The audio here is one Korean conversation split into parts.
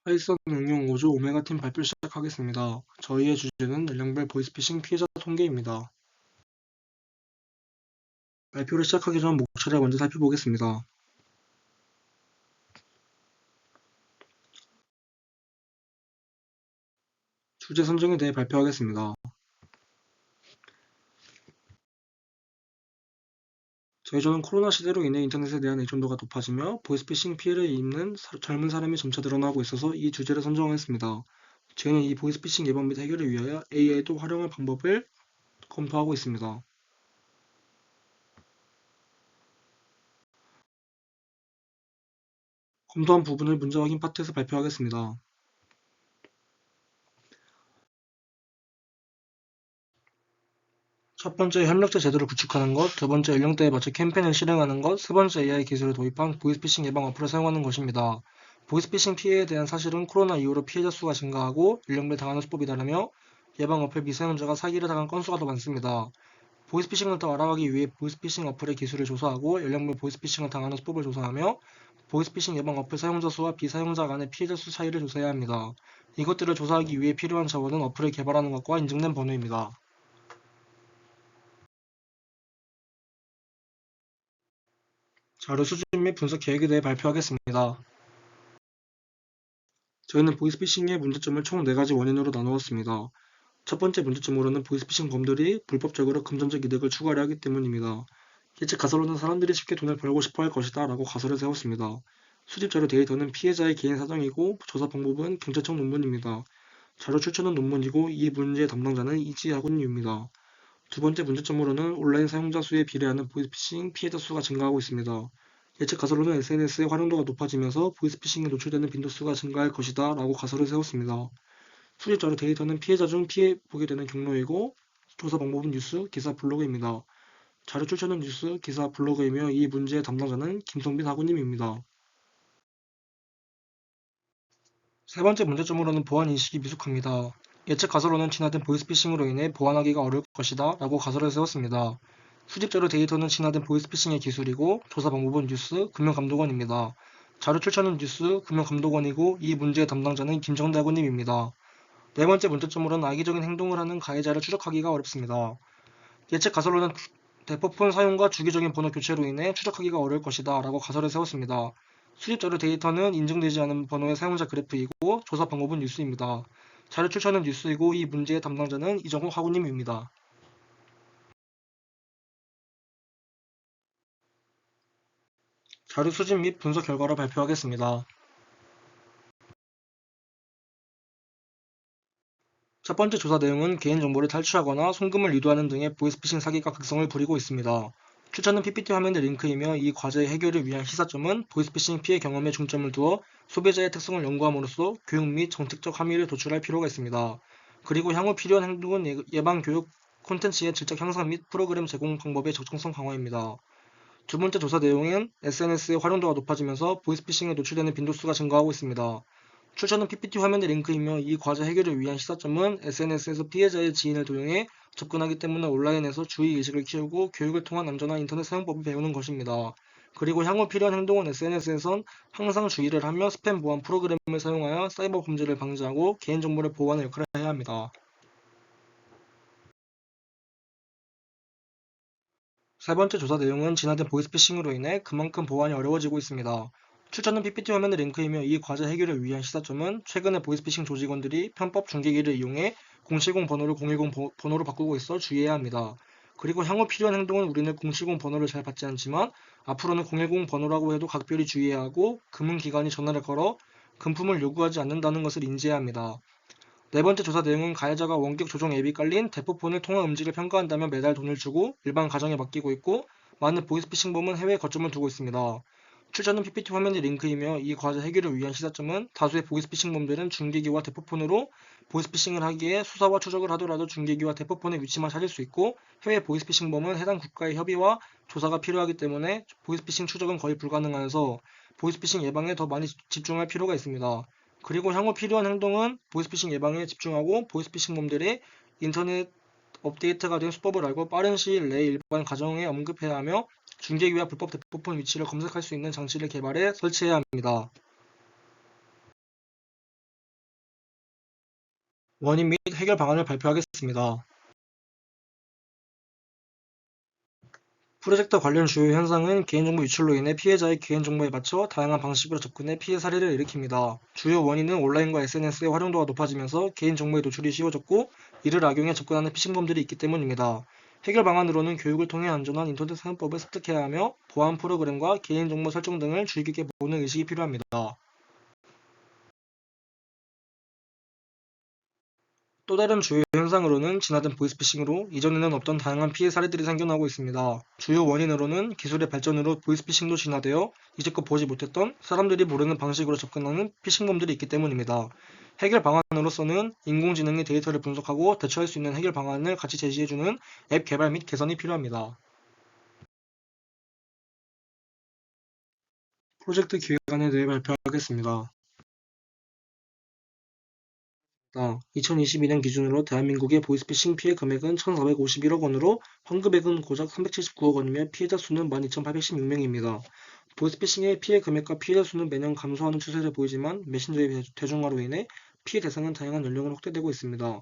파이썬 응용 5조 오메가팀 발표 시작하겠습니다. 저희의 주제는 연령별 보이스피싱 피해자 통계입니다. 발표를 시작하기 전 목차를 먼저 살펴보겠습니다. 주제 선정에 대해 발표하겠습니다. 저희는 코로나 시대로 인해 인터넷에 대한 의존도가 높아지며 보이스피싱 피해를 입는 젊은 사람이 점차 늘어나고 있어서 이 주제를 선정하였습니다. 저희는 이 보이스피싱 예방 및 해결을 위하여 AI도 활용할 방법을 검토하고 있습니다. 검토한 부분을 문제 확인 파트에서 발표하겠습니다. 첫 번째, 협력자 제도를 구축하는 것, 두 번째, 연령대에 맞춰 캠페인을 실행하는 것, 세 번째, AI 기술을 도입한 보이스피싱 예방 어플을 사용하는 것입니다. 보이스피싱 피해에 대한 사실은 코로나 이후로 피해자 수가 증가하고 연령별 당하는 수법이 다르며 예방 어플 미사용자가 사기를 당한 건수가 더 많습니다. 보이스피싱을 더 알아가기 위해 보이스피싱 어플의 기술을 조사하고 연령별 보이스피싱을 당하는 수법을 조사하며 보이스피싱 예방 어플 사용자 수와 비사용자 간의 피해자 수 차이를 조사해야 합니다. 이것들을 조사하기 위해 필요한 자원은 어플을 개발하는 것과 인증된 번호입니다. 자료 수집 및 분석 계획에 대해 발표하겠습니다. 저희는 보이스피싱의 문제점을 총 4가지 원인으로 나누었습니다. 첫 번째 문제점으로는 보이스피싱 범들이 불법적으로 금전적 이득을 추구하려 하기 때문입니다. 예측 가설로는 사람들이 쉽게 돈을 벌고 싶어 할 것이다 라고 가설을 세웠습니다. 수집 자료 데이터는 피해자의 개인 사정이고 조사 방법은 경찰청 논문입니다. 자료 출처는 논문이고 이 문제의 담당자는 이지학원입니다. 두 번째 문제점으로는 온라인 사용자 수에 비례하는 보이스피싱 피해자 수가 증가하고 있습니다. 예측 가설로는 SNS의 활용도가 높아지면서 보이스피싱에 노출되는 빈도수가 증가할 것이다 라고 가설을 세웠습니다. 수집자료 데이터는 피해자 중 피해 보게 되는 경로이고 조사 방법은 뉴스, 기사, 블로그입니다. 자료 출처는 뉴스, 기사, 블로그이며 이 문제의 담당자는 김성빈 학우님입니다. 세 번째 문제점으로는 보안 인식이 미숙합니다. 예측 가설로는 진화된 보이스피싱으로 인해 보완하기가 어려울 것이다 라고 가설을 세웠습니다. 수집자료 데이터는 진화된 보이스피싱의 기술이고 조사 방법은 뉴스, 금융감독원입니다. 자료 출처는 뉴스, 금융감독원이고 이 문제의 담당자는 김정대 학우님입니다. 네 번째 문제점으로는 악의적인 행동을 하는 가해자를 추적하기가 어렵습니다. 예측 가설로는 대포폰 사용과 주기적인 번호 교체로 인해 추적하기가 어려울 것이다 라고 가설을 세웠습니다. 수집자료 데이터는 인증되지 않은 번호의 사용자 그래프이고 조사 방법은 뉴스입니다. 자료 출처는 뉴스이고 이 문제의 담당자는 이정호 학우님입니다. 자료 수집 및 분석 결과를 발표하겠습니다. 첫 번째 조사 내용은 개인정보를 탈취하거나 송금을 유도하는 등의 보이스피싱 사기가 극성을 부리고 있습니다. 추천은 PPT 화면의 링크이며 이 과제의 해결을 위한 시사점은 보이스피싱 피해 경험에 중점을 두어 소비자의 특성을 연구함으로써 교육 및 정책적 함의를 도출할 필요가 있습니다. 그리고 향후 필요한 행동은 예방 교육 콘텐츠의 질적 향상 및 프로그램 제공 방법의 적정성 강화입니다. 두 번째 조사 내용은 SNS의 활용도가 높아지면서 보이스피싱에 노출되는 빈도수가 증가하고 있습니다. 출처는 PPT 화면의 링크이며 이 과제 해결을 위한 시사점은 SNS에서 피해자의 지인을 도용해 접근하기 때문에 온라인에서 주의의식을 키우고 교육을 통한 안전한 인터넷 사용법을 배우는 것입니다. 그리고 향후 필요한 행동은 SNS에선 항상 주의를 하며 스팸 보안 프로그램을 사용하여 사이버 범죄를 방지하고 개인정보를 보호하는 역할을 해야 합니다. 세 번째 조사 내용은 진화된 보이스피싱으로 인해 그만큼 보안이 어려워지고 있습니다. 추천은 PPT 화면의 링크이며 이 과제 해결을 위한 시사점은 최근에 보이스피싱 조직원들이 편법 중계기를 이용해 070 번호를 010 번호로 바꾸고 있어 주의해야 합니다. 그리고 향후 필요한 행동은 우리는 070 번호를 잘 받지 않지만 앞으로는 010 번호라고 해도 각별히 주의해야 하고 금융기관이 전화를 걸어 금품을 요구하지 않는다는 것을 인지해야 합니다. 네 번째 조사 내용은 가해자가 원격 조종 앱이 깔린 대포폰의 통화 음질을 평가한다며 매달 돈을 주고 일반 가정에 맡기고 있고 많은 보이스피싱범은 해외에 거점을 두고 있습니다. 출처는 PPT 화면의 링크이며 이 과제 해결을 위한 시사점은 다수의 보이스피싱범들은 중계기와 대포폰으로 보이스피싱을 하기에 수사와 추적을 하더라도 중계기와 대포폰의 위치만 찾을 수 있고 해외 보이스피싱범은 해당 국가의 협의와 조사가 필요하기 때문에 보이스피싱 추적은 거의 불가능하여서 보이스피싱 예방에 더 많이 집중할 필요가 있습니다. 그리고 향후 필요한 행동은 보이스피싱 예방에 집중하고 보이스피싱범들이 인터넷 업데이트가 된 수법을 알고 빠른 시일 내에 일반 가정에 언급해야 하며 중계기와 불법 대포폰 위치를 검색할 수 있는 장치를 개발해 설치해야 합니다. 원인 및 해결 방안을 발표하겠습니다. 프로젝트 관련 주요 현상은 개인정보 유출로 인해 피해자의 개인정보에 맞춰 다양한 방식으로 접근해 피해 사례를 일으킵니다. 주요 원인은 온라인과 SNS의 활용도가 높아지면서 개인정보의 노출이 쉬워졌고 이를 악용해 접근하는 피싱범들이 있기 때문입니다. 해결 방안으로는 교육을 통해 안전한 인터넷 사용법을 습득해야 하며 보안 프로그램과 개인정보 설정 등을 주의 깊게 보는 의식이 필요합니다. 또 다른 주요 현상으로는 진화된 보이스피싱으로 이전에는 없던 다양한 피해 사례들이 생겨나고 있습니다. 주요 원인으로는 기술의 발전으로 보이스피싱도 진화되어 이제껏 보지 못했던 사람들이 모르는 방식으로 접근하는 피싱범들이 있기 때문입니다. 해결 방안으로서는 인공지능이 데이터를 분석하고 대처할 수 있는 해결 방안을 같이 제시해주는 앱 개발 및 개선이 필요합니다. 프로젝트 기획안에 대해 발표하겠습니다. 2022년 기준으로 대한민국의 보이스피싱 피해 금액은 1,451억 원으로 환급액은 고작 379억 원이며 피해자 수는 12,816명입니다. 보이스피싱의 피해 금액과 피해자 수는 매년 감소하는 추세를 보이지만 메신저의 대중화로 인해 피해 대상은 다양한 연령으로 확대되고 있습니다.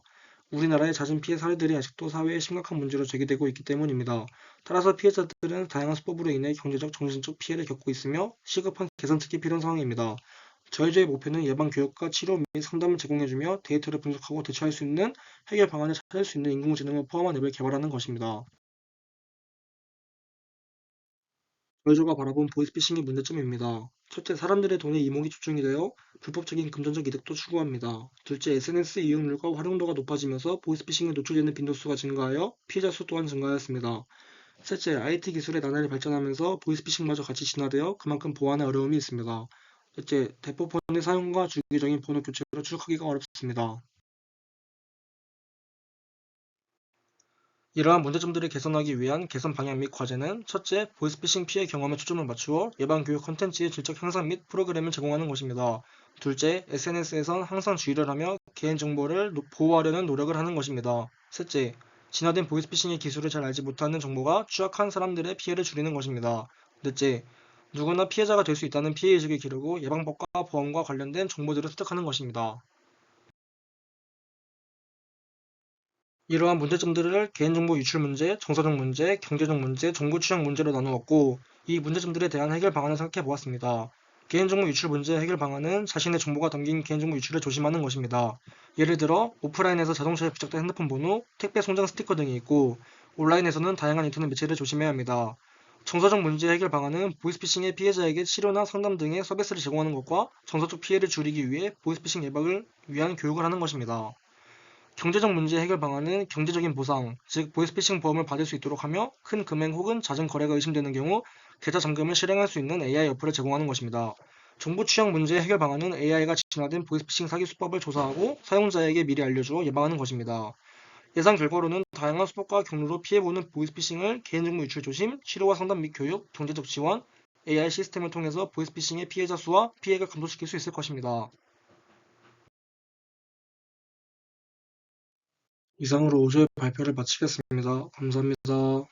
우리나라의 잦은 피해 사례들이 아직도 사회에 심각한 문제로 제기되고 있기 때문입니다. 따라서 피해자들은 다양한 수법으로 인해 경제적, 정신적 피해를 겪고 있으며 시급한 개선책이 필요한 상황입니다. 저희의 목표는 예방 교육과 치료 및 상담을 제공해주며 데이터를 분석하고 대처할 수 있는 해결 방안을 찾을 수 있는 인공지능을 포함한 앱을 개발하는 것입니다. 저희조가 바라본 보이스피싱의 문제점입니다. 첫째, 사람들의 돈에 이목이 집중이 되어 불법적인 금전적 이득도 추구합니다. 둘째, SNS 이용률과 활용도가 높아지면서 보이스피싱에 노출되는 빈도수가 증가하여 피해자 수 또한 증가하였습니다. 셋째, IT 기술의 나날이 발전하면서 보이스피싱마저 같이 진화되어 그만큼 보안에 어려움이 있습니다. 넷째, 대포폰의 사용과 주기적인 번호 교체로 추적하기가 어렵습니다. 이러한 문제점들을 개선하기 위한 개선 방향 및 과제는 첫째, 보이스피싱 피해 경험에 초점을 맞추어 예방 교육 콘텐츠의 질적 향상 및 프로그램을 제공하는 것입니다. 둘째, SNS에선 항상 주의를 하며 개인정보를 보호하려는 노력을 하는 것입니다. 셋째, 진화된 보이스피싱의 기술을 잘 알지 못하는 정보가 취약한 사람들의 피해를 줄이는 것입니다. 넷째, 누구나 피해자가 될 수 있다는 피해의식을 기르고 예방법과 보험과 관련된 정보들을 습득하는 것입니다. 이러한 문제점들을 개인정보 유출 문제, 정서적 문제, 경제적 문제, 정보 취약 문제로 나누었고, 이 문제점들에 대한 해결 방안을 생각해 보았습니다. 개인정보 유출 문제 해결 방안은 자신의 정보가 담긴 개인정보 유출을 조심하는 것입니다. 예를 들어, 오프라인에서 자동차에 부착된 핸드폰 번호, 택배 송장 스티커 등이 있고, 온라인에서는 다양한 인터넷 매체를 조심해야 합니다. 정서적 문제 해결 방안은 보이스피싱의 피해자에게 치료나 상담 등의 서비스를 제공하는 것과 정서적 피해를 줄이기 위해 보이스피싱 예방을 위한 교육을 하는 것입니다. 경제적 문제 해결 방안은 경제적인 보상, 즉 보이스피싱 보험을 받을 수 있도록 하며 큰 금액 혹은 잦은 거래가 의심되는 경우 계좌 잠금을 실행할 수 있는 AI 어플을 제공하는 것입니다. 정보 취약 문제 해결 방안은 AI가 진화된 보이스피싱 사기 수법을 조사하고 사용자에게 미리 알려주어 예방하는 것입니다. 예상 결과로는 다양한 수법과 경로로 피해보는 보이스피싱을 개인정보 유출 조심, 치료와 상담 및 교육, 경제적 지원, AI 시스템을 통해서 보이스피싱의 피해자 수와 피해를 감소시킬 수 있을 것입니다. 이상으로 5조의 발표를 마치겠습니다. 감사합니다.